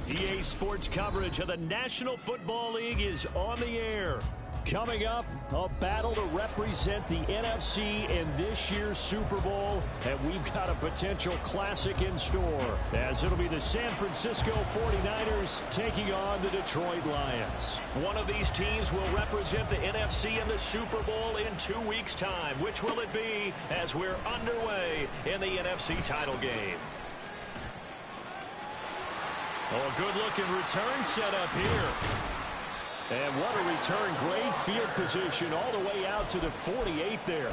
EA Sports coverage of the National Football League is on the air. Coming up, a battle to represent the NFC in this year's Super Bowl, and we've got a potential classic in store, as it'll be the San Francisco 49ers taking on the Detroit Lions. One of these teams will represent the NFC in the Super Bowl in 2 weeks' time. Which will it be as we're underway in the NFC title game? Oh, a good-looking return set up here. And what a return. Great field position all the way out to the 48 there.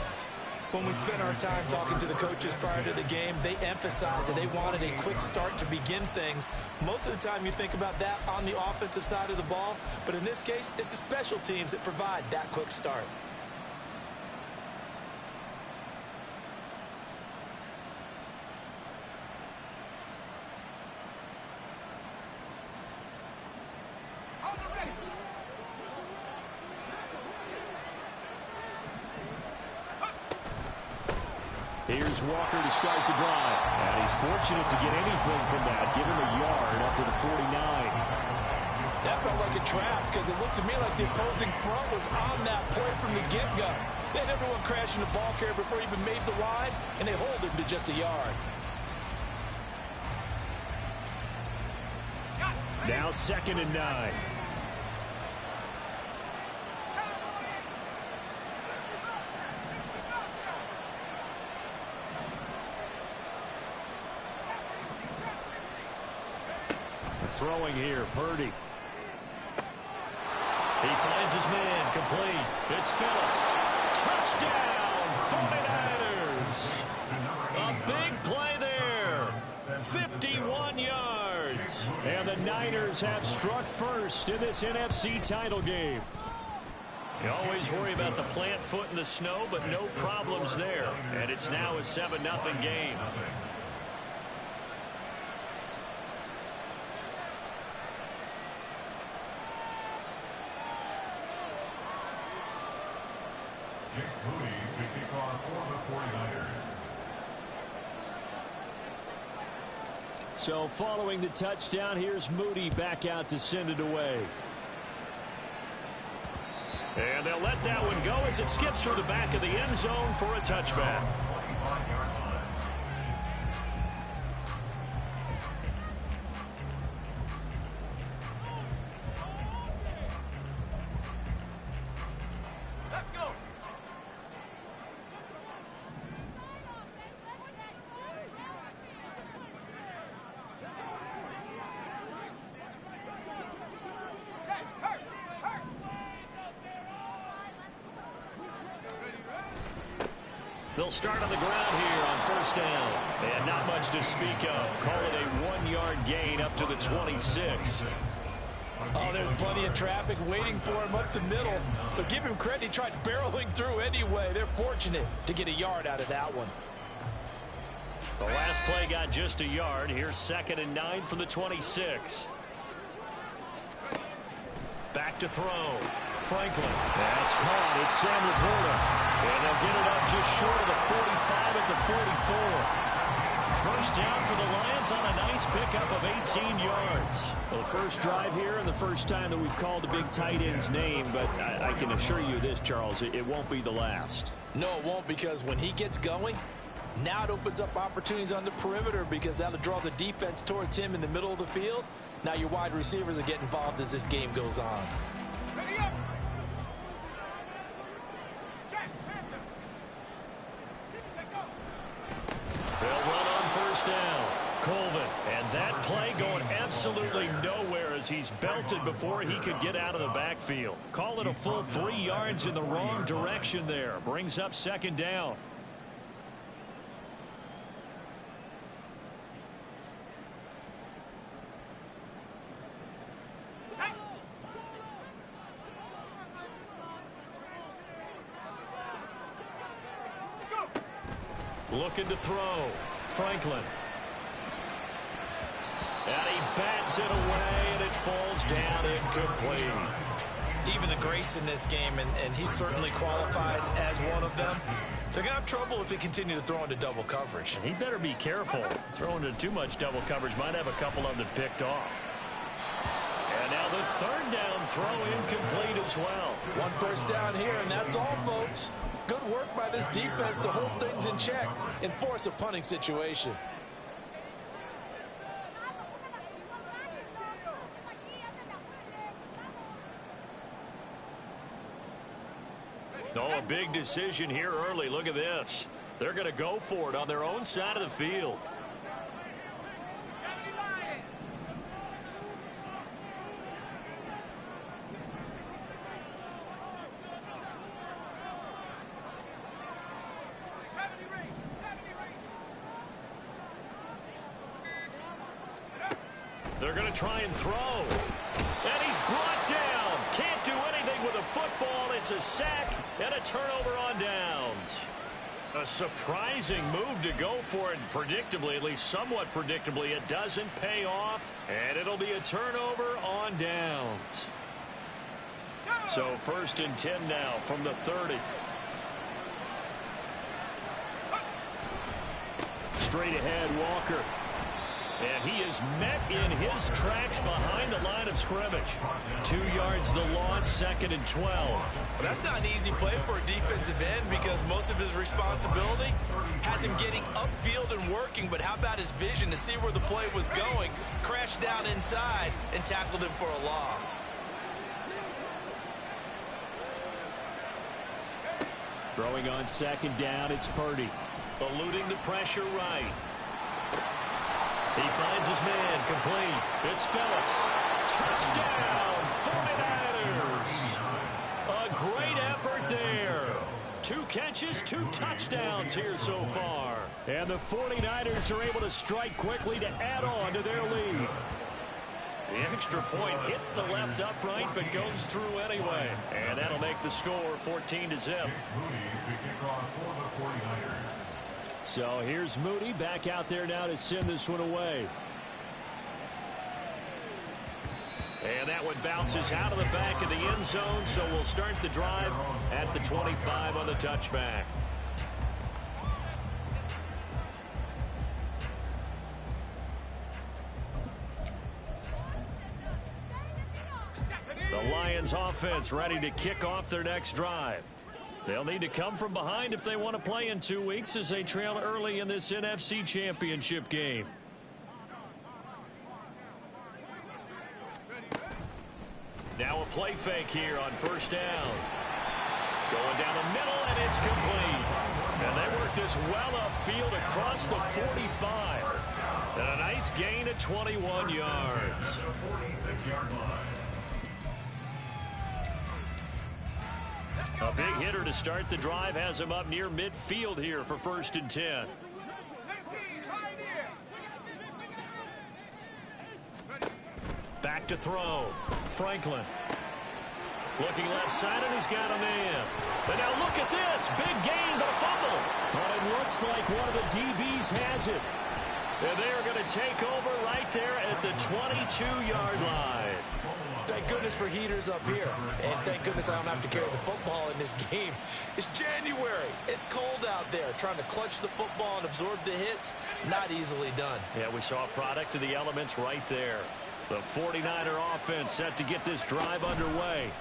When we spent our time talking to the coaches prior to the game, they emphasized that they wanted a quick start to begin things. Most of the time you think about that on the offensive side of the ball, but in this case, it's the special teams that provide that quick start. Here's Walker to start the drive. And he's fortunate to get anything from that. Give him a yard up to the 49. That felt like a trap because it looked to me like the opposing front was on that play from the get-go. They had everyone crashing the ball carrier before he even made the ride, and they hold him to just a yard. Now 2nd and 9. Throwing here, Purdy. He finds his man, complete. It's Phillips. Touchdown, 49ers. A big play there. 51 yards. And the Niners have struck first in this NFC title game. You always worry about the plant foot in the snow, but no problems there. And it's now a 7-0 game. So following the touchdown, here's Moody back out to send it away. And they'll let that one go as it skips through the back of the end zone for a touchback. They'll start on the ground here on 1st down. And not much to speak of. Call it a 1-yard gain up to the 26. Oh, there's plenty of traffic waiting for him up the middle. But give him credit, he tried barreling through anyway. They're fortunate to get a yard out of that one. The last play got just a yard. Here's 2nd and 9 from the 26. Back to throw. Franklin. That's caught. It's Sam Laporta. And they'll get it up just short of the 45 at the 44. 1st down for the Lions on a nice pickup of 18 yards. Well, the first drive here and the first time that we've called the big tight end's name, but I can assure you this, Charles, it won't be the last. No, it won't, because when he gets going, now it opens up opportunities on the perimeter because that'll draw the defense towards him in the middle of the field. Now your wide receivers are getting involved as this game goes on. Ready up. They'll run on 1st down. Colvin, and that play going absolutely nowhere as he's belted before he could get out of the backfield. Call it a full 3 yards in the wrong direction there. Brings up 2nd down. Looking to throw. Franklin. And he bats it away, and it falls down incomplete. Even the greats in this game, and he certainly qualifies as one of them, they're going to have trouble if they continue to throw into double coverage. And he better be careful. Throwing into too much double coverage might have a couple of them picked off. Now the third down throw incomplete as well. One first down here, and that's all, folks. Good work by this defense to hold things in check and force a punting situation. Oh, a big decision here early. Look at this. They're going to go for it on their own side of the field. They're going to try and throw. And he's brought down. Can't do anything with a football. It's a sack and a turnover on downs. A surprising move to go for it. Predictably, at least somewhat predictably, it doesn't pay off. And it'll be a turnover on downs. So 1st and 10 now from the 30. Straight ahead, Walker. And he is met in his tracks behind the line of scrimmage. 2 yards the loss, 2nd and 12. Well, that's not an easy play for a defensive end because most of his responsibility has him getting upfield and working. But how about his vision to see where the play was going, crashed down inside, and tackled him for a loss. Throwing on 2nd down, it's Purdy. Eluding the pressure right. He finds his man, complete. It's Phillips. Touchdown, 49ers. A great effort there. 2 catches, 2 touchdowns here so far. And the 49ers are able to strike quickly to add on to their lead. The extra point hits the left upright, but goes through anyway. And that'll make the score 14-0. So here's Moody back out there now to send this one away. And that one bounces out of the back of the end zone, so we'll start the drive at the 25 on the touchback. The Lions offense ready to kick off their next drive. They'll need to come from behind if they want to play in 2 weeks as they trail early in this NFC Championship game. Now a play fake here on 1st down. Going down the middle, and it's complete. And they work this well upfield across the 45. And a nice gain of 21 yards. A big hitter to start the drive has him up near midfield here for 1st and 10. Back to throw. Franklin. Looking left side, and he's got a man. But now look at this. Big gain, but a fumble. But it looks like one of the DBs has it. And they are going to take over right there at the 22-yard line. Thank goodness for heaters up here. And thank goodness I don't have to carry the football in this game. It's January. It's cold out there. Trying to clutch the football and absorb the hits, not easily done. Yeah, we saw a product of the elements right there. The 49er offense set to get this drive underway.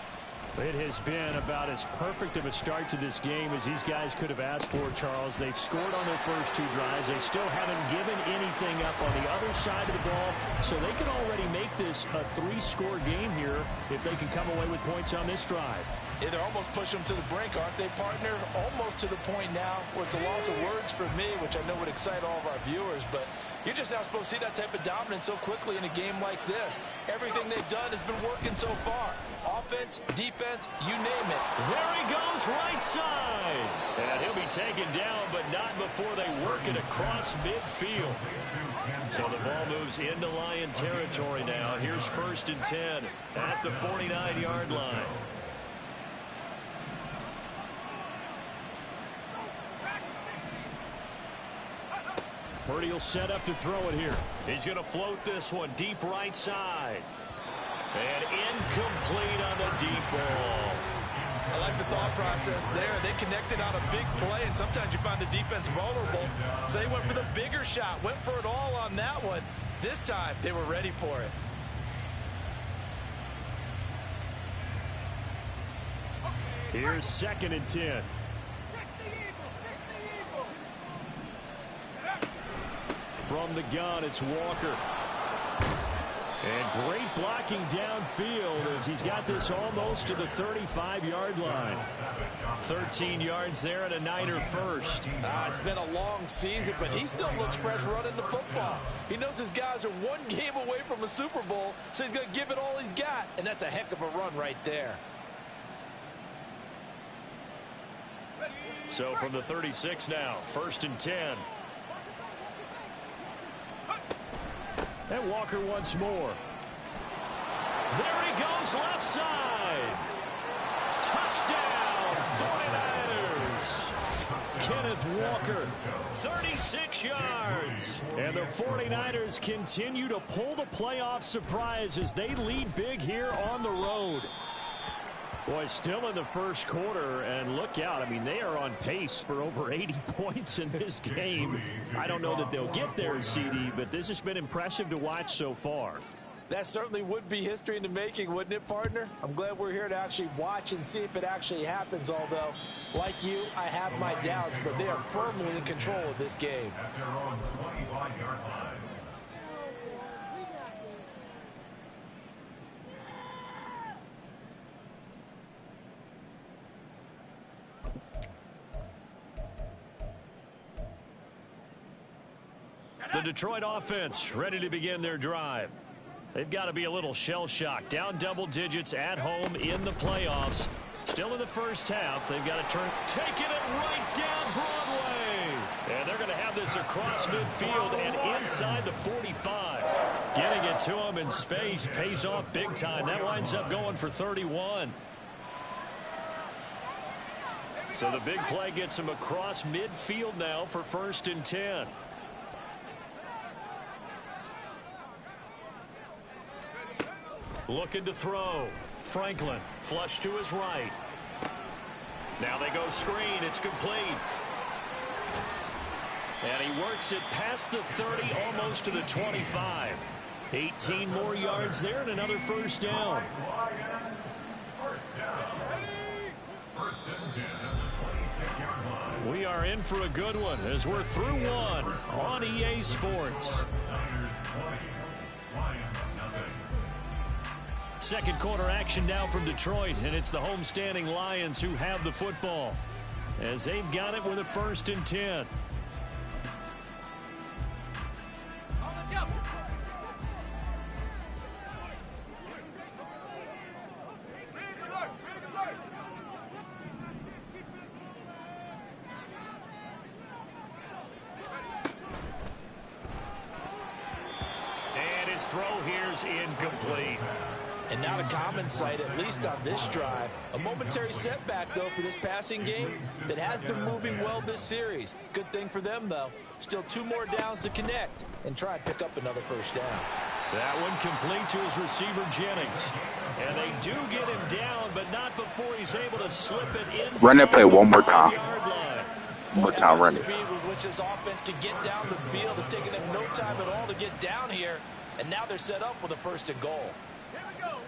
It has been about as perfect of a start to this game as these guys could have asked for, Charles. They've scored on their first 2 drives. They still haven't given anything up on the other side of the ball, so they can already make this a 3-score game here if they can come away with points on this drive. Yeah, they're almost pushing them to the brink, aren't they, partner? Almost to the point now where it's a loss of words for me, which I know would excite all of our viewers, but you're just not supposed to see that type of dominance so quickly in a game like this. Everything they've done has been working so far. Offense, defense, you name it. There he goes, right side. And he'll be taken down, but not before they work it across midfield. So the ball moves into Lion territory now. Here's 1st and 10 at the 49-yard line. Purdy will set up to throw it here. He's going to float this one deep right side. And incomplete on the deep ball. I like the thought process there. They connected on a big play, and sometimes you find the defense vulnerable. So they went for the bigger shot, went for it all on that one. This time, they were ready for it. Here's 2nd and 10. From the gun, it's Walker. And great blocking downfield as he's got this almost to the 35-yard line. 13 yards there and a Niner first. It's been a long season, but he still looks fresh running the football. He knows his guys are one game away from a Super Bowl, so he's going to give it all he's got, and that's a heck of a run right there. So from the 36 now, 1st and 10. And Walker once more. There he goes, left side. Touchdown, 49ers. Kenneth Walker, 36 yards. And the 49ers continue to pull the playoff surprise as they lead big here on the road. Boy, still in the first quarter, and look out. I mean, they are on pace for over 80 points in this game. I don't know that they'll get there, CD, but this has been impressive to watch so far. That certainly would be history in the making, wouldn't it, partner? I'm glad we're here to actually watch and see if it actually happens, although, like you, I have my doubts, but they are firmly in control of this game. At their own 25-yard line. The Detroit offense ready to begin their drive. They've got to be a little shell-shocked. Down double digits at home in the playoffs. Still in the first half. They've got to turn. Taking it right down Broadway. And they're going to have this across midfield and inside the 45. Getting it to him in space pays off big time. That winds up going for 31. So the big play gets him across midfield now for 1st and 10. Looking to throw. Franklin, flush to his right. Now they go screen. It's complete. And he works it past the 30, almost to the 25. 18 more yards there and another first down. First and 10 at the 26-yard line. We are in for a good one as we're through one on EA Sports. Niners 20, Lions nothing. Second quarter action now from Detroit, and it's the homestanding Lions who have the football as they've got it with a 1st and 10. And his throw here's incomplete. And not a common sight, at least on this drive. A momentary setback, though, for this passing game that has been moving well this series. Good thing for them, though. Still 2 more downs to connect and try and pick up another first down. That one complete to his receiver, Jennings. And they do get him down, but not before he's able to slip it inside. Run that play one more time. One more time, run it. The speed with which this offense can get down the field has taken them no time at all to get down here. And now they're set up with a 1st and goal.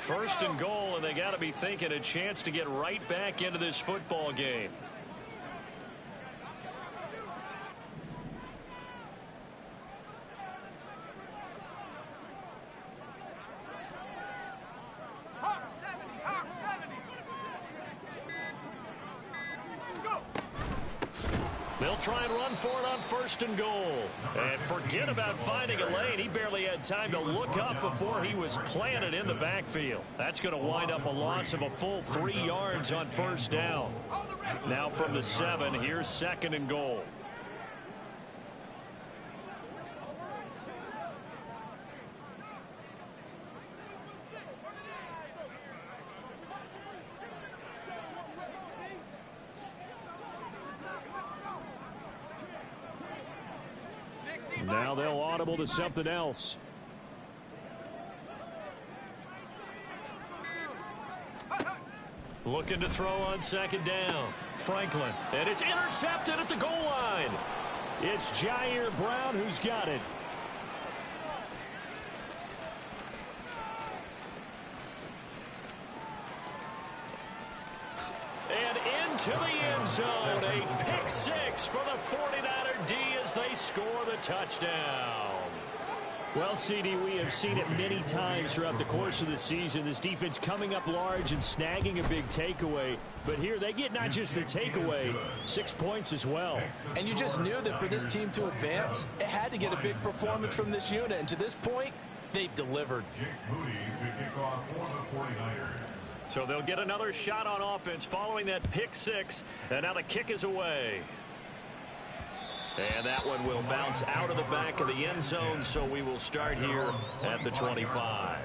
1st and goal, and they got to be thinking a chance to get right back into this football game. They'll try and run for it on 1st and goal. And forget about finding a lane. He barely had time to look up before he was planted in the backfield. That's going to wind up a loss of a full 3 yards on 1st down. Now from the 7, here's 2nd and goal. Now they'll audible to something else. Looking to throw on 2nd down. Franklin. And it's intercepted at the goal line. It's Jair Brown who's got it. And to the end zone. A pick six for the 49er D as they score the touchdown. Well, CD, we have seen it many times throughout the course of the season. This defense coming up large and snagging a big takeaway. But here they get not just the takeaway, 6 points as well. And you just knew that for this team to advance, it had to get a big performance from this unit. And to this point, they've delivered. So they'll get another shot on offense following that pick six. And now the kick is away. And that one will bounce out of the back of the end zone, so we will start here at the 25.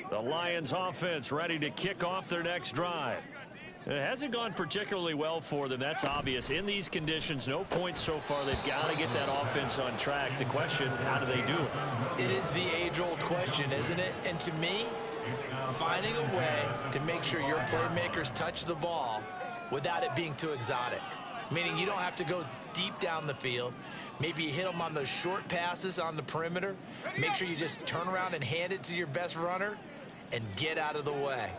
The Lions offense ready to kick off their next drive. It hasn't gone particularly well for them. That's obvious. In these conditions, no points so far. They've got to get that offense on track. The question, how do they do it? It is the age-old question, isn't it? And to me, finding a way to make sure your playmakers touch the ball without it being too exotic. Meaning you don't have to go deep down the field. Maybe you hit them on those short passes on the perimeter. Make sure you just turn around and hand it to your best runner and get out of the way.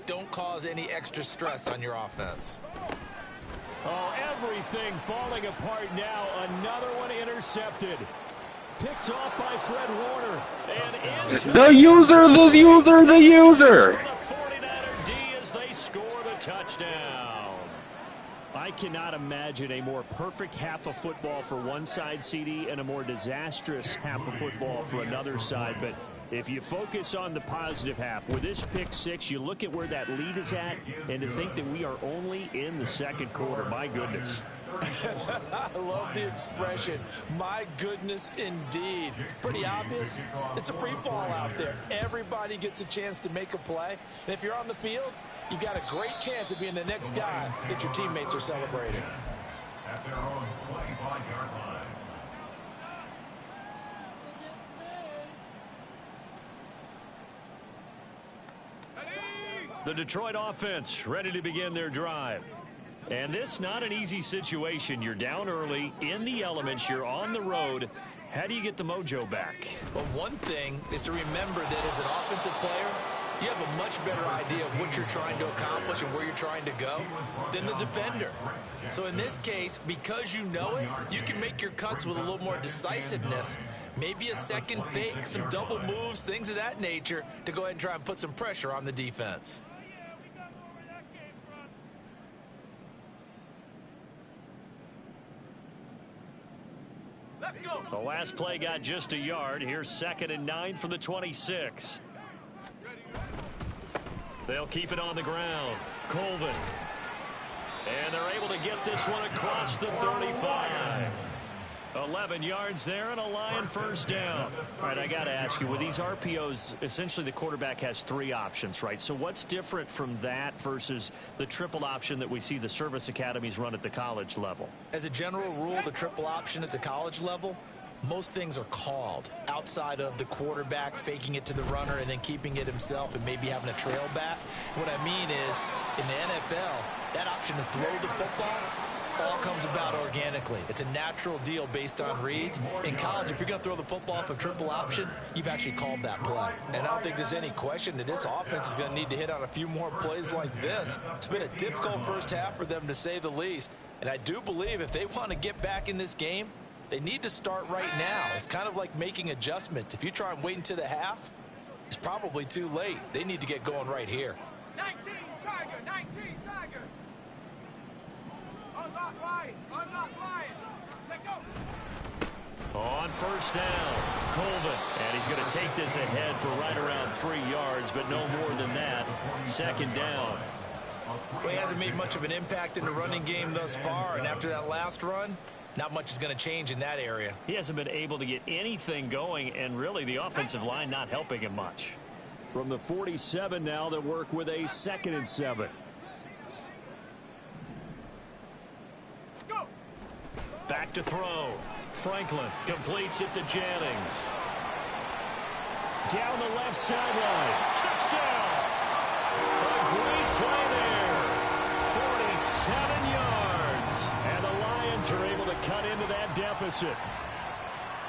Don't cause any extra stress on your offense. Oh, everything falling apart now. Another one intercepted. Picked off by Fred Warner. And into the user. The 49er D as they score the touchdown. I cannot imagine a more perfect half of football for one side, CD, and a more disastrous half of football for another side. But if you focus on the positive half, with this pick six, you look at where that lead is at, and to think that we are only in the second quarter. My goodness. I love the expression, my goodness indeed. Pretty obvious. It's a free fall out there. Everybody gets a chance to make a play. And if you're on the field, you've got a great chance of being the next guy that your teammates are celebrating. At their own 25-yard line. The Detroit offense ready to begin their drive. And this not an easy situation. You're down early, in the elements, you're on the road. How do you get the mojo back? But one thing is to remember that as an offensive player, you have a much better idea of what you're trying to accomplish and where you're trying to go than the defender. So in this case, because you know it, you can make your cuts with a little more decisiveness. Maybe a second fake, some double moves, things of that nature to go ahead and try and put some pressure on the defense. The last play got just a yard. Here's 2nd and 9 from the 26. They'll keep it on the ground. Colvin. And they're able to get this one across the 35. 11 yards there and a Lion first down. All right, I got to ask you, with these RPOs, essentially the quarterback has 3 options, right? So what's different from that versus the triple option that we see the service academies run at the college level? As a general rule, the triple option at the college level, most things are called outside of the quarterback faking it to the runner and then keeping it himself and maybe having a trail back. What I mean is, in the NFL, that option to throw the football all comes about organically. It's a natural deal based on reads. In college, if you're going to throw the football off a triple option, you've actually called that play. And I don't think there's any question that this offense is going to need to hit on a few more plays like this. It's been a difficult first half for them, to say the least. And I do believe if they want to get back in this game, they need to start right now. It's kind of like making adjustments. If you try and wait until the half, it's probably too late. They need to get going right here. 19 Tiger, 19 Tiger. Unlock line. Take go. On first down, Colvin. And he's going to take this ahead for right around 3 yards, but no more than that. 2nd down. Well, he hasn't made much of an impact in the running game thus far, and after that last run, not much is going to change in that area. He hasn't been able to get anything going, and really the offensive line not helping him much. From the 47 now, they work with a 2nd and 7. Go. Back to throw. Franklin completes it to Jennings. Down the left sideline. Touchdown! A great play there. 47 yards. And the Lions are able to cut into that deficit.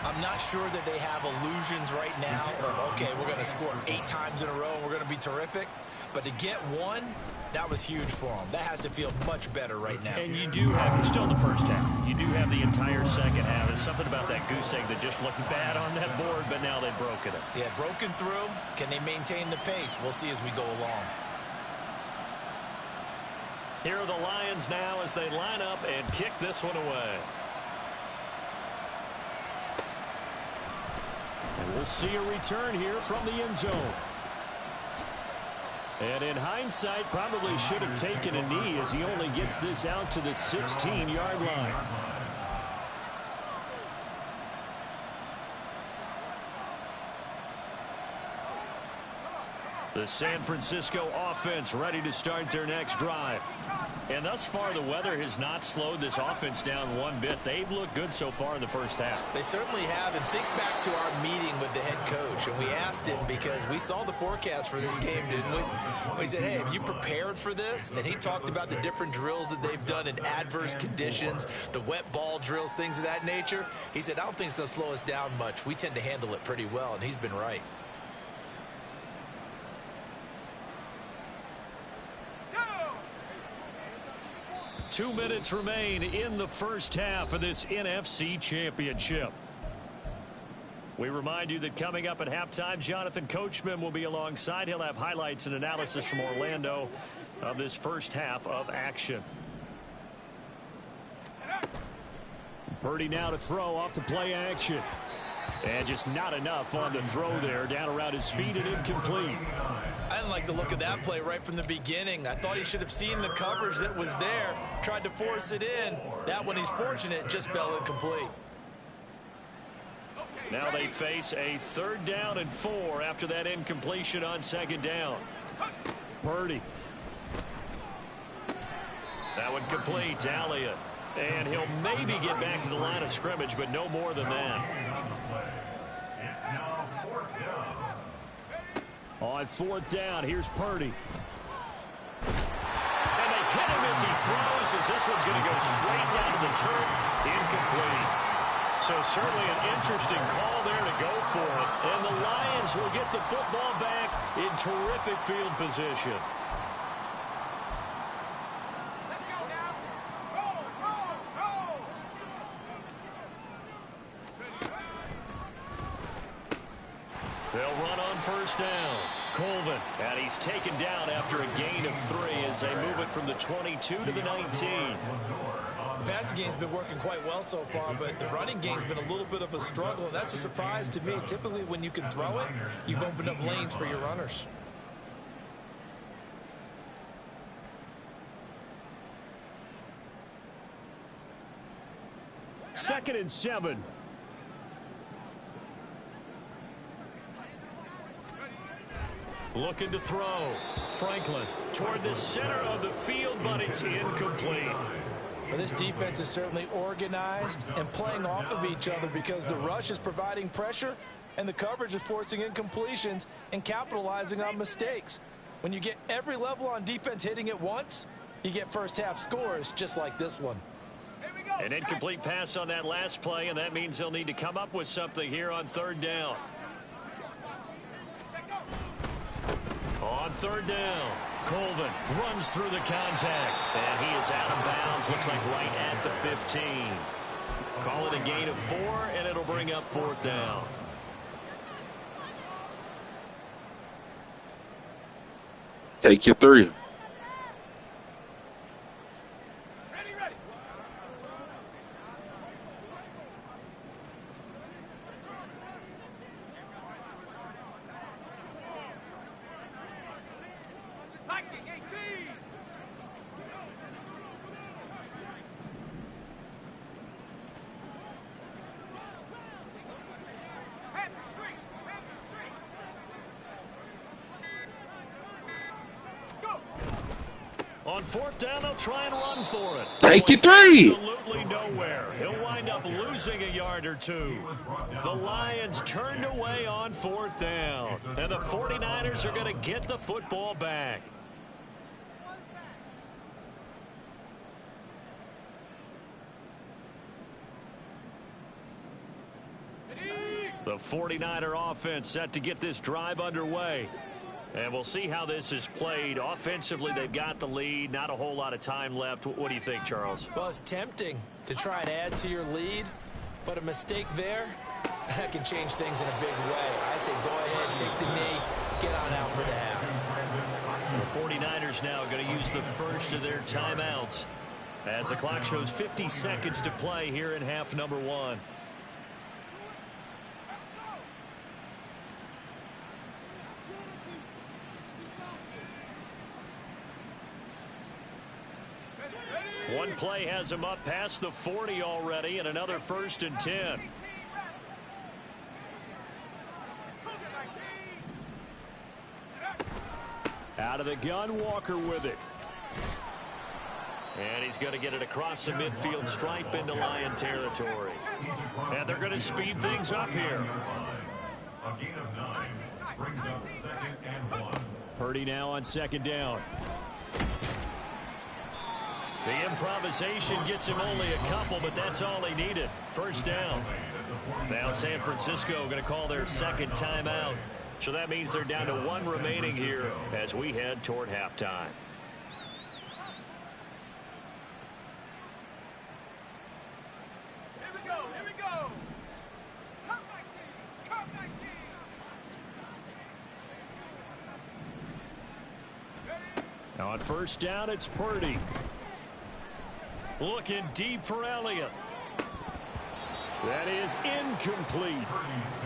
I'm not sure that they have illusions right now of, okay, we're going to score 8 times in a row and we're going to be terrific. But to get one, that was huge for them. That has to feel much better right now. And you do have, you're still in the first half. You do have the entire second half. There's something about that goose egg that just looked bad on that board, but now they've broken it. Yeah, broken through. Can they maintain the pace? We'll see as we go along. Here are the Lions now as they line up and kick this one away. And we'll see a return here from the end zone. And in hindsight, probably should have taken a knee as he only gets this out to the 16-yard line. The San Francisco offense ready to start their next drive. And thus far, the weather has not slowed this offense down one bit. They've looked good so far in the first half. They certainly have. And think back to our meeting with the head coach. And we asked him because we saw the forecast for this game, didn't we? We said, hey, have you prepared for this? And he talked about the different drills that they've done in adverse conditions, the wet ball drills, things of that nature. He said, I don't think it's going to slow us down much. We tend to handle it pretty well. And he's been right. 2 minutes remain in the first half of this NFC Championship. We remind you that coming up at halftime, Jonathan Coachman will be alongside. He'll have highlights and analysis from Orlando of this first half of action. Purdy now to throw off the play action. And just not enough on the throw there. Down around his feet and incomplete. I didn't like the look of that play right from the beginning. I thought he should have seen the coverage that was there, tried to force it in. That one, he's fortunate, just fell incomplete. Now they face a 3rd down and 4 after that incompletion on 2nd down. Purdy. That one complete to Elliott. And he'll maybe get back to the line of scrimmage, but no more than that. It's now 4th down. On 4th down, here's Purdy. And they hit him as he throws, as this one's going to go straight down to the turf. Incomplete. So certainly an interesting call there to go for it. And the Lions will get the football back in terrific field position. Let's go now. Roll, roll, roll. They'll run on 1st down. Colvin, and he's taken down after a gain of 3 as they move it from the 22 to the 19. The passing game's been working quite well so far, but the running game's been a little bit of a struggle, and that's a surprise to me. Typically, when you can throw it, you've opened up lanes for your runners. Second and 7. Looking to throw. Franklin toward the center of the field, but it's incomplete. Well, this defense is certainly organized and playing off of each other because the rush is providing pressure and the coverage is forcing incompletions and capitalizing on mistakes. When you get every level on defense hitting at once, you get first half scores just like this one. An incomplete pass on that last play, and that means they'll need to come up with something here on 3rd down. On 3rd down, Colvin runs through the contact, and he is out of bounds. Looks like right at the 15. Call it a gain of 4, and it'll bring up 4th down. Take your 3. Ready, ready. Viking 18. Head the street. Head the street. Go. On 4th down, they'll try and run for it. Take your 3. Absolutely nowhere. He'll wind up losing losing a yard or two. The Lions turned away on 4th down. And the 49ers are going to get the football back. The 49er offense set to get this drive underway. And we'll see how this is played. Offensively, they've got the lead. Not a whole lot of time left. What do you think, Charles? Well, it's tempting to try and add to your lead, but a mistake there, that can change things in a big way. I say go ahead, take the knee, get on out for the half. The 49ers now going to use the first of their timeouts as the clock shows 50 seconds to play here in half number 1. One play has him up past the 40 already, and another 1st and 10. Out of the gun, Walker with it. And he's going to get it across the midfield stripe into Lion territory. And they're going to speed things up here. A gain of 9 brings up 2nd and 1. Purdy now on 2nd down. The improvisation gets him only a couple, but that's all he needed. 1st down. Now San Francisco going to call their 2nd timeout. So that means they're down to 1 remaining here as we head toward halftime. Here we go, here we go. Come my team, come my team. Now on 1st down, it's Purdy. Looking deep for Elliott. That is incomplete.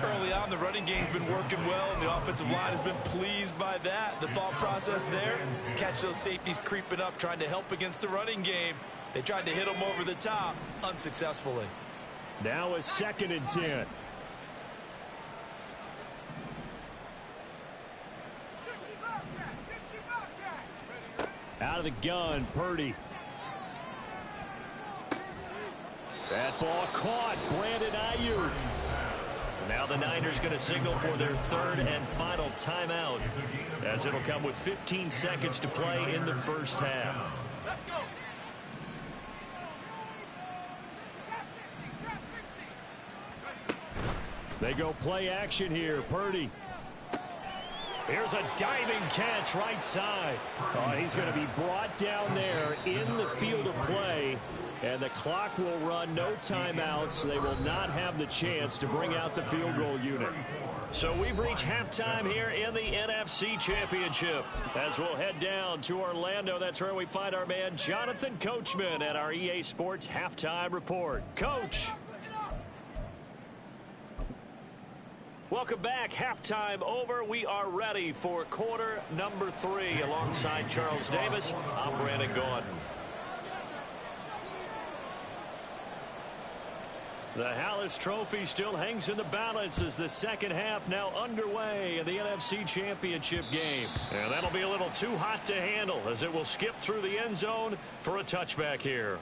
Early on, the running game's been working well, and the offensive line has been pleased by that. The thought process there, catch those safeties creeping up, trying to help against the running game. They tried to hit them over the top, unsuccessfully. Now a 2nd and 10. 60 Bobcats, 60 Bobcats. Out of the gun, Purdy. That ball caught. Brandon Ayuk. Now the Niners going to signal for their 3rd and final timeout, as it'll come with 15 seconds to play in the 1st half. Let's go. Trap 60, trap 60. They go play action here. Purdy. Here's a diving catch right side. Oh, he's going to be brought down there in the field of play. And the clock will run, no timeouts. They will not have the chance to bring out the field goal unit. So we've reached halftime here in the NFC Championship. As we'll head down to Orlando, that's where we find our man Jonathan Coachman at our EA Sports Halftime Report. Coach. Welcome back. Halftime over. We are ready for quarter number 3. Alongside Charles Davis, I'm Brandon Gaudin. The Hallis Trophy still hangs in the balance as the 2nd half now underway in the NFC Championship game. And that'll be a little too hot to handle as it will skip through the end zone for a touchback here.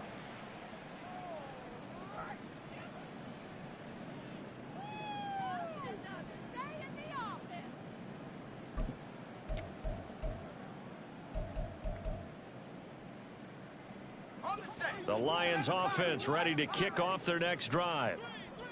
The Lions offense ready to kick off their next drive.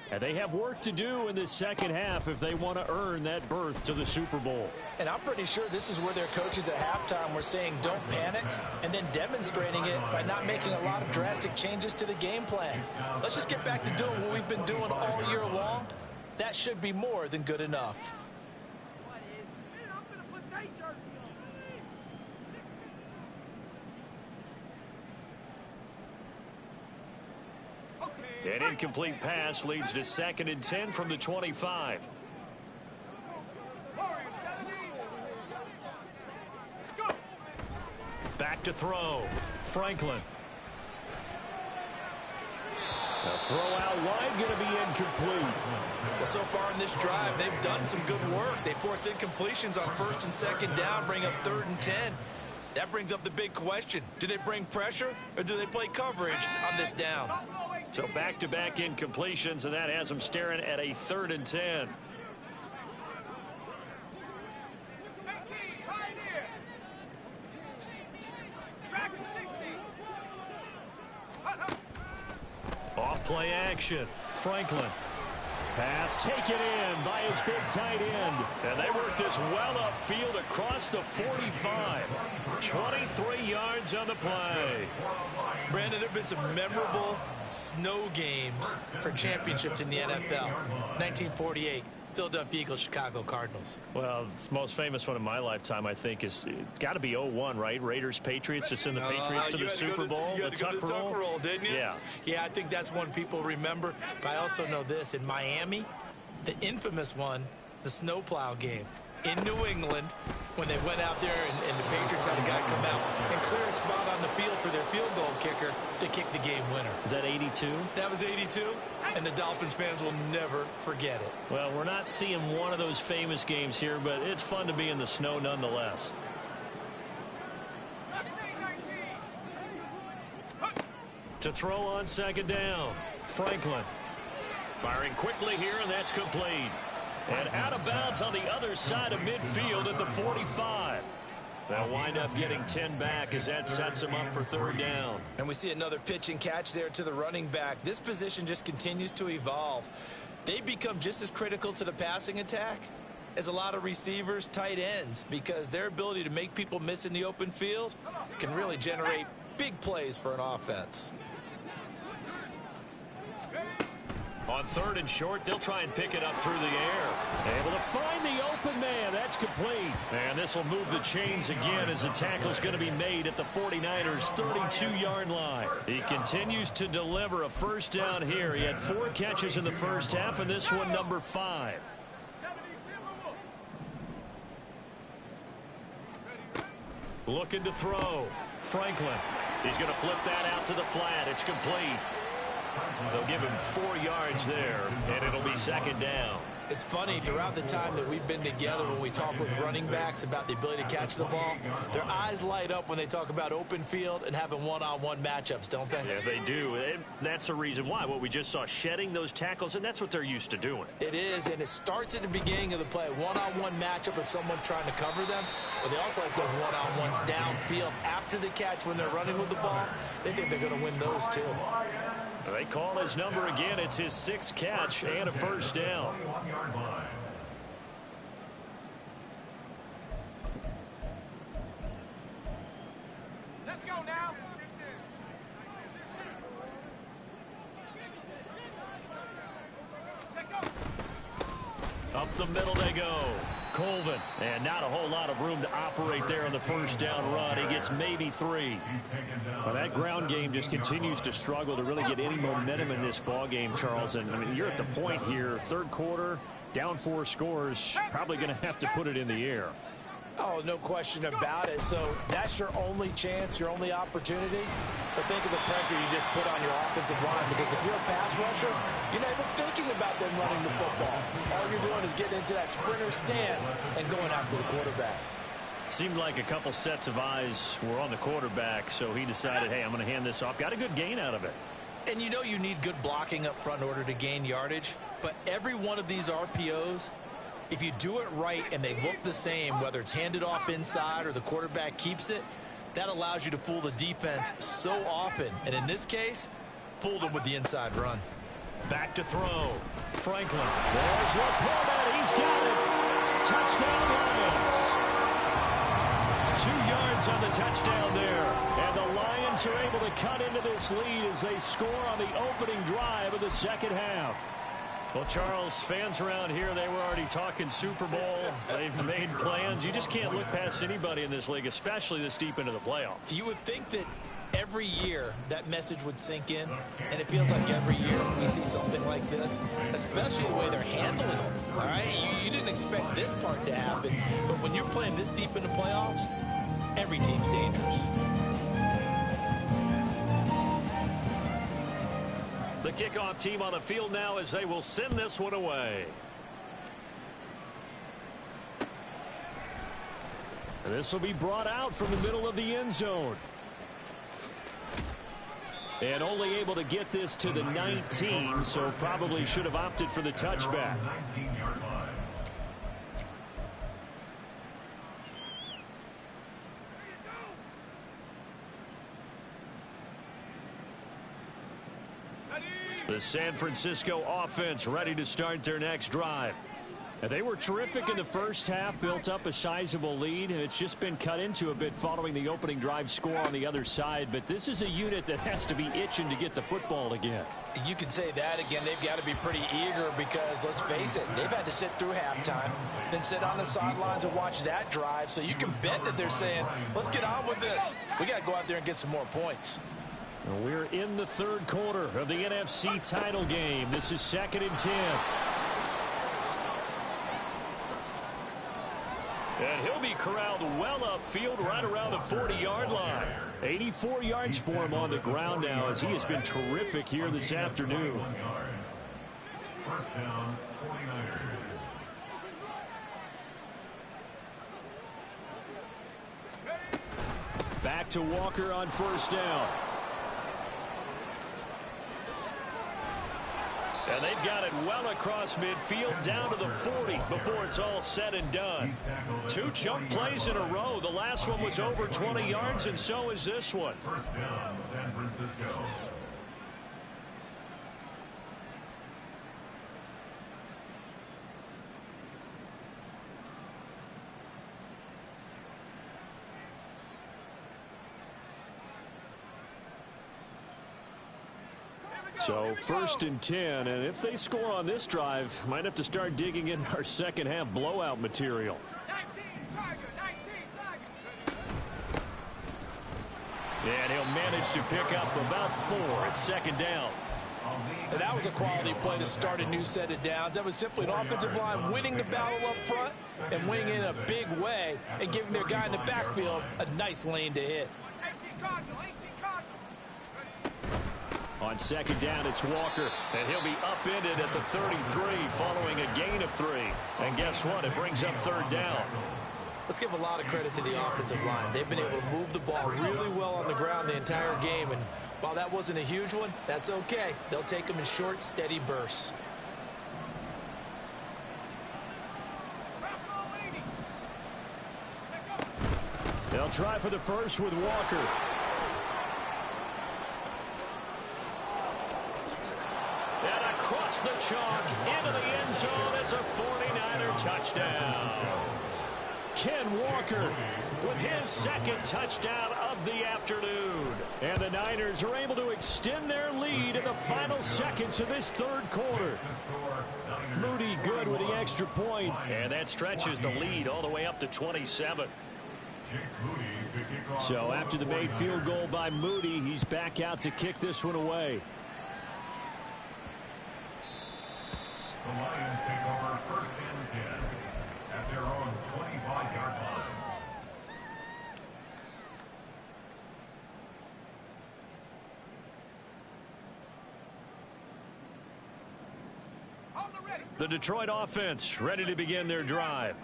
And they have work to do in this 2nd half if they want to earn that berth to the Super Bowl. And I'm pretty sure this is where their coaches at halftime were saying don't panic, and then demonstrating it by not making a lot of drastic changes to the game plan. Let's just get back to doing what we've been doing all year long. That should be more than good enough. What is it? Man, I'm going to put that jersey on. An incomplete pass leads to 2nd and 10 from the 25. Back to throw. Franklin. The throw out wide going to be incomplete. Well, so far in this drive, they've done some good work. They force incompletions on 1st and 2nd down, bring up 3rd and 10. That brings up the big question. Do they bring pressure or do they play coverage on this down? So back-to-back incompletions, and that has them staring at a 3rd and 10. Off play action. Franklin. Pass taken in by his big tight end. And they work this well upfield across the 45. 23 yards on the play. Brandon, there have been some memorable snow games for championships in the NFL. 1948. Philadelphia Eagles, Chicago Cardinals. Well, the most famous one in my lifetime, I think, is got to be 01, right? Raiders, Patriots, to send the Patriots to the Super Bowl. You had to go to the Tuck roll, didn't you? Yeah. Yeah, I think that's one people remember. But I also know this. In Miami, the infamous one, the snowplow game in New England, when they went out there and the Patriots had a guy come out and clear a spot on the field for their field goal kicker to kick the game winner. Is that 82? That was 82, and the Dolphins fans will never forget it. Well, we're not seeing one of those famous games here, but it's fun to be in the snow nonetheless. To throw on 2nd down, Franklin. Firing quickly here, and that's complete. And out of bounds on the other side of midfield at the 45. They'll wind up getting 10 back as that sets them up for 3rd down. And we see another pitch and catch there to the running back. This position just continues to evolve. They become just as critical to the passing attack as a lot of receivers, tight ends, because their ability to make people miss in the open field can really generate big plays for an offense. On 3rd and short, they'll try and pick it up through the air. Able to find the open man. That's complete. And this will move the chains again as the tackle's going to be made at the 49ers' 32-yard line. He continues to deliver a 1st down here. He had 4 catches in the 1st half, and this one number 5. Looking to throw. Franklin. He's going to flip that out to the flat. It's complete. They'll give him 4 yards there, and it'll be 2nd down. It's funny, throughout the time that we've been together, when we talk with running backs about the ability to catch the ball, their eyes light up when they talk about open field and having one-on-one matchups, don't they? Yeah, they do. And that's the reason why. What we just saw, shedding those tackles, and that's what they're used to doing. It is, and it starts at the beginning of the play. One-on-one matchup if someone's trying to cover them, but they also like those one-on-ones downfield after the catch when they're running with the ball. They think they're going to win those, too. They call his number again. It's his 6th catch and a 1st down. Let's go now. Up the middle they go. Colvin. And not a whole lot of room to operate there on the 1st down run. He gets maybe 3. Well, that ground game just continues to struggle to really get any momentum in this ball game, Charles. And I mean, you're at the point here, 3rd quarter, down 4 scores, probably going to have to put it in the air. Oh, no question about it. So that's your only chance, your only opportunity. But think of the pressure you just put on your offensive line, because if you're a pass rusher, you're not even thinking about them running the football. All you're doing is getting into that sprinter stance and going after the quarterback. Seemed like a couple sets of eyes were on the quarterback, so he decided, hey, I'm going to hand this off. Got a good gain out of it. And you know you need good blocking up front in order to gain yardage. But every one of these RPOs, if you do it right and they look the same, whether it's handed off inside or the quarterback keeps it, that allows you to fool the defense so often. And in this case, fooled them with the inside run. Back to throw. Franklin. There's Laporta. He's got it. Touchdown Lions. 2 yards on the touchdown there. And the Lions are able to cut into this lead as they score on the opening drive of the 2nd half. Well, Charles, fans around here, they were already talking Super Bowl. They've made plans. You just can't look past anybody in this league, especially this deep into the playoffs. You would think that every year that message would sink in, and it feels like every year we see something like this, especially the way they're handling them. All right, you didn't expect this part to happen, but when you're playing this deep in the playoffs, every team's dangerous. The kickoff team on the field now as they will send this one away. And this will be brought out from the middle of the end zone. And only able to get this to the 19, so probably should have opted for the touchback. 19-yard line. The San Francisco offense ready to start their next drive. And they were terrific in the first half, built up a sizable lead, and it's just been cut into a bit following the opening drive score on the other side. But this is a unit that has to be itching to get the football again. You can say that again. They've got to be pretty eager because, let's face it, they've had to sit through halftime, then sit on the sidelines and watch that drive. So you can bet that they're saying, let's get on with this. We got to go out there and get some more points. We're in the third quarter of the NFC title game. This is 2nd and 10. And he'll be corralled well upfield right around the 40-yard line. 84 yards for him on the ground now as he has been terrific here this afternoon. First down, 49ers. Back to Walker on first down. And they've got it well across midfield down to the 40 before it's all said and done. 2 jump plays in a row. The last one was over 20 yards, and so is this one. First down, San Francisco. So 1st and 10, and if they score on this drive, might have to start digging in our second half blowout material. 19, Tiger, 19, Tiger. And he'll manage to pick up about 4 at 2nd down. And that was a quality play to start a new set of downs. That was simply an offensive line winning the battle up front and winning in a big way and giving their guy in the backfield a nice lane to hit. 18 Cardinal, 18 Cardinal. On 2nd down, it's Walker, and he'll be upended at the 33 following a gain of 3. And guess what? It brings up 3rd down. Let's give a lot of credit to the offensive line. They've been able to move the ball really well on the ground the entire game, and while that wasn't a huge one, that's okay. They'll take them in short, steady bursts. They'll try for the first with Walker. And across the chalk into the end zone. It's a 49er touchdown. Ken Walker with his 2nd touchdown of the afternoon. And the Niners are able to extend their lead in the final seconds of this 3rd quarter. Moody good with the extra point, and that stretches the lead all the way up to 27. So after the made field goal by Moody, he's back out to kick this one away. The Lions take over 1st and 10 at their own 25-yard line. The Detroit offense ready to begin their drive.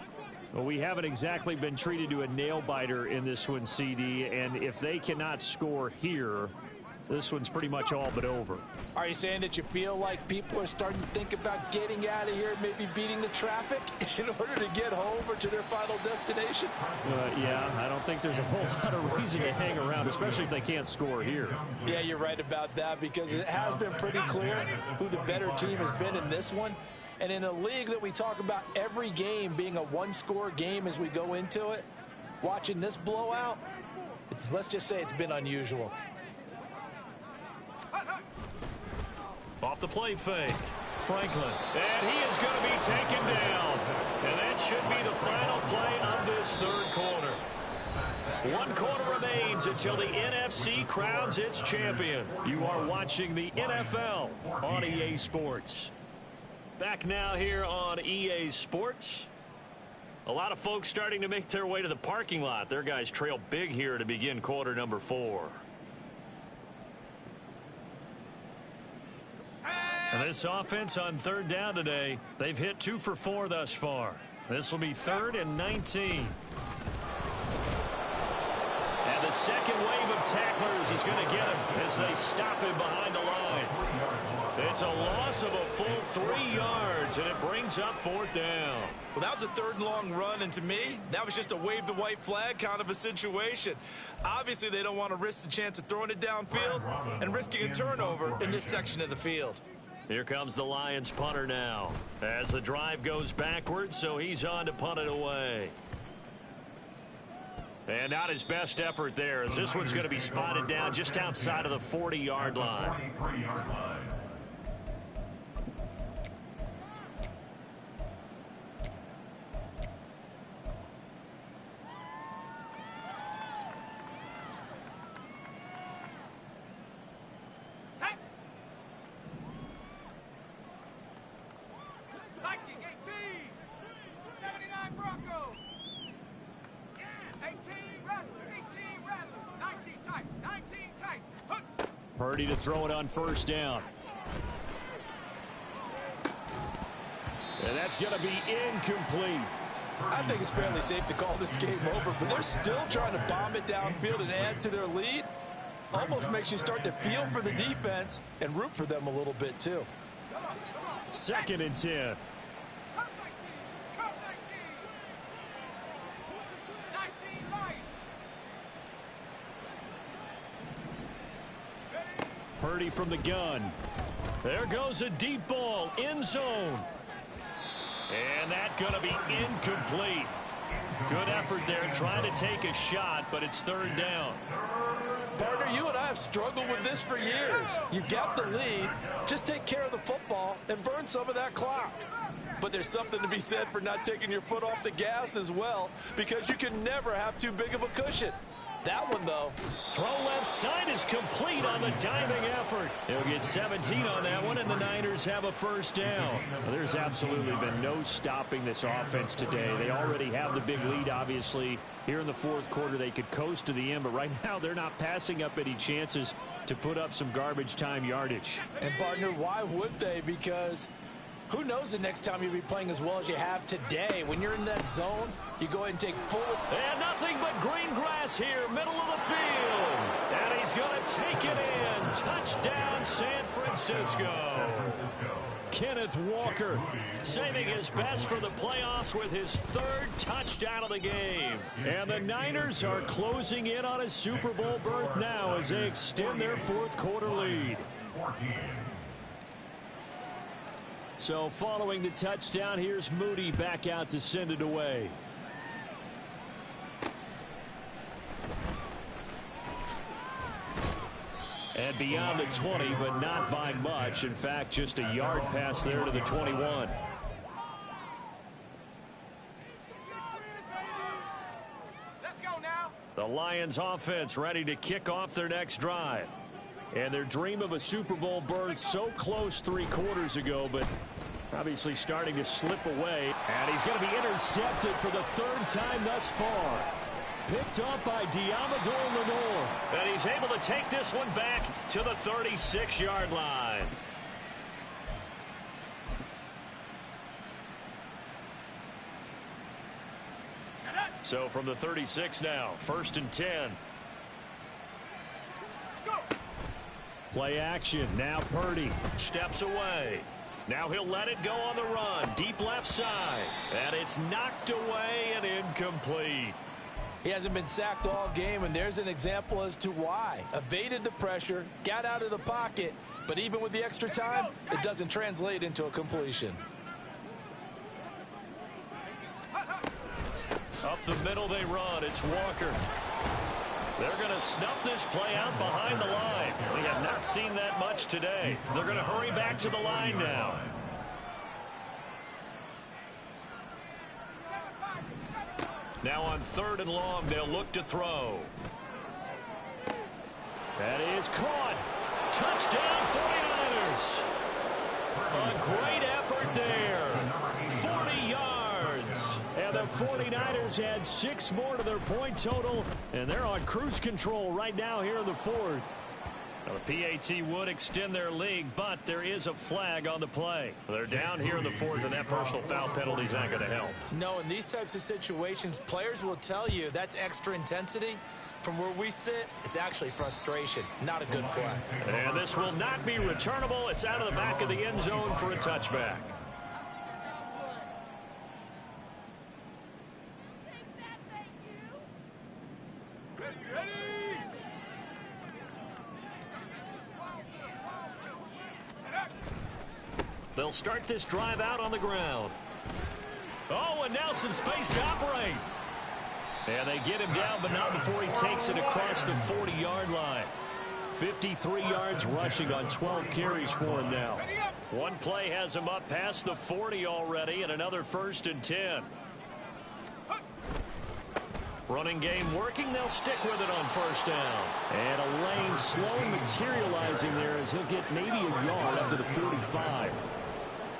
Well, we haven't exactly been treated to a nail-biter in this one, CD, and if they cannot score here, this one's pretty much all but over. Are you saying that you feel like people are starting to think about getting out of here, maybe beating the traffic in order to get home or to their final destination? Yeah, I don't think there's a whole lot of reason to hang around, especially if they can't score here. Yeah, you're right about that because it has been pretty clear who the better team has been in this one. And in a league that we talk about every game being a one-score game as we go into it, watching this blowout, let's just say it's been unusual. Off the play fake, Franklin, and he is going to be taken down. And that should be the final play of this 3rd quarter. 1 quarter remains until the NFC crowns its champion. You are watching the NFL on EA Sports. Back now here on EA Sports. A lot of folks starting to make their way to the parking lot. Their guys trail big here to begin quarter number 4. And this offense on 3rd down today, they've hit 2 for 4 thus far. This will be 3rd and 19. And the second wave of tacklers is going to get him as they stop him behind the line. It's a loss of a full 3 yards, and it brings up 4th down. Well, that was a 3rd and long run, and to me, that was just a wave the white flag kind of a situation. Obviously, they don't want to risk the chance of throwing it downfield and risking a turnover in this section of the field. Here comes the Lions punter now as the drive goes backwards, so he's on to punt it away. And not his best effort there, as this one's going to be spotted down just outside of the 40-yard line. Viking 18, 79 Broncos. 18 Rattler, 19 tight, 19 tight. Hook. Purdy to throw it on 1st down. And that's going to be incomplete. I think it's fairly safe to call this game over, but they're still trying to bomb it downfield and add to their lead. Almost makes you start to feel for the defense and root for them a little bit, too. 2nd and 10. Cut 19, cut 19. 19 light. Purdy from the gun. There goes a deep ball, end zone. And that's going to be incomplete. Good effort there trying to take a shot, but it's 3rd down. Partner, you and I have struggled with this for years. You've got the lead. Just take care of the football and burn some of that clock. But there's something to be said for not taking your foot off the gas as well, because you can never have too big of a cushion. That one, though. Throw left side is complete on the diving effort. He'll get 17 on that one, and the Niners have a 1st down. Well, there's absolutely been no stopping this offense today. They already have the big lead, obviously. Here in the 4th quarter, they could coast to the end, but right now they're not passing up any chances to put up some garbage time yardage. And, partner, why would they? Because who knows the next time you'll be playing as well as you have today. When you're in that zone, you go ahead and take full. And nothing but green grass here, middle of the field. And he's going to take it in. Touchdown, San Francisco. Kenneth Walker saving his best for the playoffs with his 3rd touchdown of the game. And the Niners are closing in on a Super Bowl berth now as they extend their 4th quarter lead. So following the touchdown, here's Moody back out to send it away. And beyond the 20, but not by much. In fact, just a yard pass there to the 21. Let's go now. The Lions offense ready to kick off their next drive. And their dream of a Super Bowl berth so close 3 quarters ago, but obviously starting to slip away. And he's going to be intercepted for the 3rd time thus far. Picked up by Diamador Lenore. And he's able to take this one back to the 36-yard line. So from the 36 now, 1st and 10. Play action. Now Purdy steps away. Now he'll let it go on the run. Deep left side. And it's knocked away and incomplete. He hasn't been sacked all game, and there's an example as to why. Evaded the pressure, got out of the pocket, but even with the extra time, it doesn't translate into a completion. Up the middle they run. It's Walker. They're going to snuff this play out behind the line. We have not seen that much today. They're going to hurry back to the line now. Now on 3rd and long, they'll look to throw. That is caught. Touchdown 49ers. A great effort there. 40 yards. And the 49ers add 6 more to their point total. And they're on cruise control right now here in the 4th. Now the PAT would extend their lead, but there is a flag on the play. They're down here in the 4th, and that personal foul penalty is not going to help. No, in these types of situations, players will tell you that's extra intensity From where we sit, it's actually frustration, not a good play. And this will not be returnable. It's out of the back of the end zone for a touchback. They'll start this drive out on the ground. Oh, and now some space to operate. And they get him down, but not before he takes it across the 40-yard line. 53 yards rushing on 12 carries for him now. One play has him up past the 40 already, and another 1st and 10. Running game working. They'll stick with it on 1st down. And a lane slow materializing there as he'll get maybe a yard up to the 45.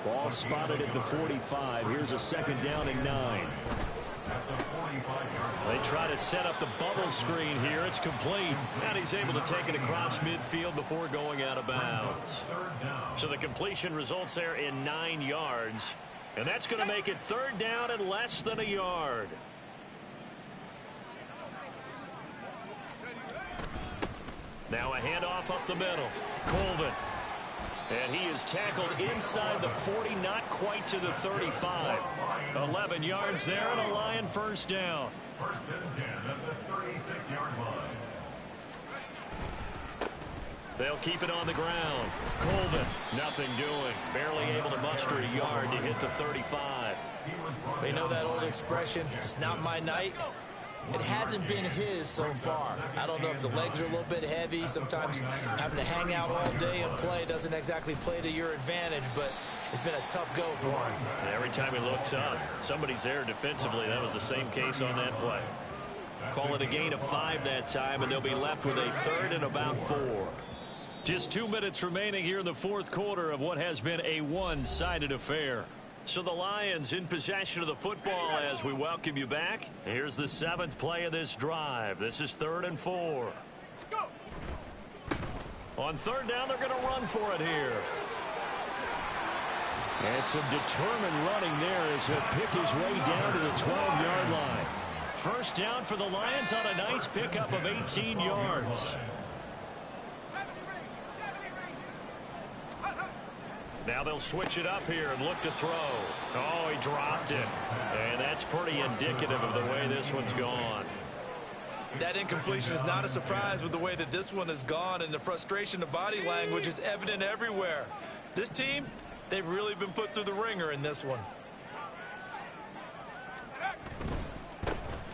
Ball spotted at the 45. Here's a 2nd down and 9. They try to set up the bubble screen here. It's complete. And he's able to take it across midfield before going out of bounds. So the completion results there in 9 yards. And that's going to make it 3rd down and less than a yard. Now a handoff up the middle. Colvin. And he is tackled inside the 40, not quite to the 35. 11 yards there and a Lion 1st down. 1st and 10 at the 36-yard line. They'll keep it on the ground. Colvin, nothing doing. Barely able to muster a yard to hit the 35. They know that old expression, it's not my night. It hasn't been his so far. I don't know if the legs are a little bit heavy. Sometimes having to hang out all day and play doesn't exactly play to your advantage, but it's been a tough go for him. And every time he looks up, somebody's there defensively. That was the same case on that play. Call it a gain of 5 that time, and they'll be left with a 3rd and about 4. Just 2 minutes remaining here in the 4th quarter of what has been a one-sided affair. So the Lions in possession of the football as we welcome you back. Here's the 7th play of this drive. This is 3rd and 4. On 3rd down, they're going to run for it here. And some determined running there as he'll pick his way down to the 12-yard line. 1st down for the Lions on a nice pickup of 18 yards. Now they'll switch it up here and look to throw. Oh, he dropped it. And that's pretty indicative of the way this one's gone. That incompletion is not a surprise with the way that this one has gone, and the frustration of body language is evident everywhere. This team, they've really been put through the ringer in this one.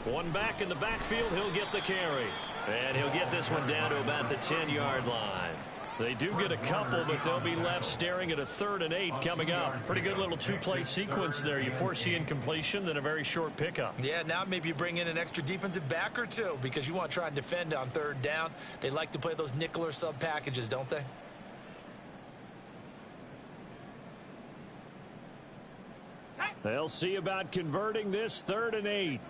One back in the backfield, he'll get the carry. And he'll get this one down to about the 10-yard line. They do get a couple, but they'll be left staring at a 3rd and 8 coming up. Pretty good little 2-play sequence there. You force the incompletion, then a very short pickup. Yeah, now maybe you bring in an extra defensive back or two because you want to try and defend on 3rd down. They like to play those nickel or sub packages, don't they? They'll see about converting this 3rd and 8.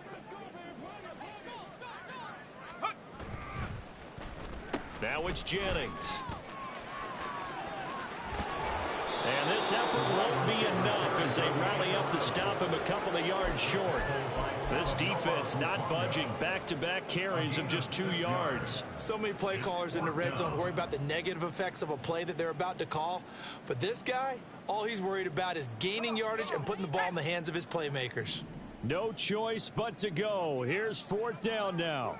Now it's Jennings. And this effort won't be enough as they rally up to stop him a couple of yards short. This defense not budging. Back-to-back carries of just 2 yards. So many play callers in the red zone worry about the negative effects of a play that they're about to call. But this guy, all he's worried about is gaining yardage and putting the ball in the hands of his playmakers. No choice but to go. Here's 4th down now.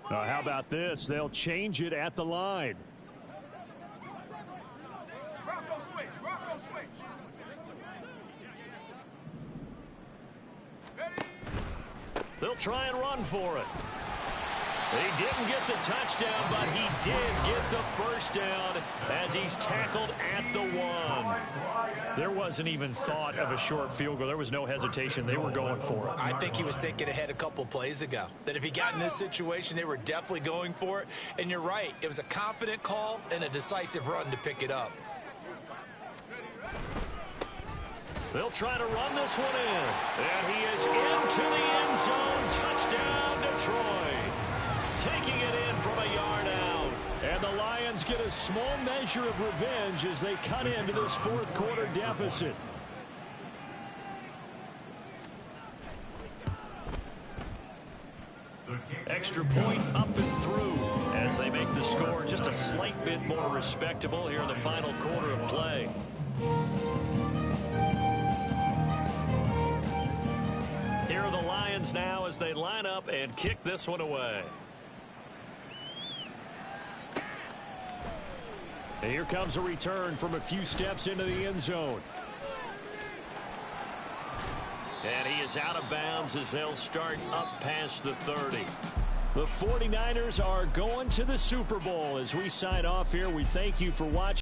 How about this? They'll change it at the line. Rocco switch. Rocco switch. Ready? They'll try and run for it. He didn't get the touchdown, but he did get the 1st down as he's tackled at the 1. There wasn't even thought of a short field goal. There was no hesitation. They were going for it. I think he was thinking ahead a couple plays ago. That if he got in this situation, they were definitely going for it. And you're right. It was a confident call and a decisive run to pick it up. They'll try to run this one in. And he is into the end zone. Touchdown, Detroit. Taking it in from a yard out. And the Lions get a small measure of revenge as they cut into this 4th quarter deficit. extra point up and through as they make the score just a slight bit more respectable here in the final quarter of play. Here are the Lions now as they line up and kick this one away. And here comes a return from a few steps into the end zone. And he is out of bounds as they'll start up past the 30. The 49ers are going to the Super Bowl. As we sign off here, we thank you for watching.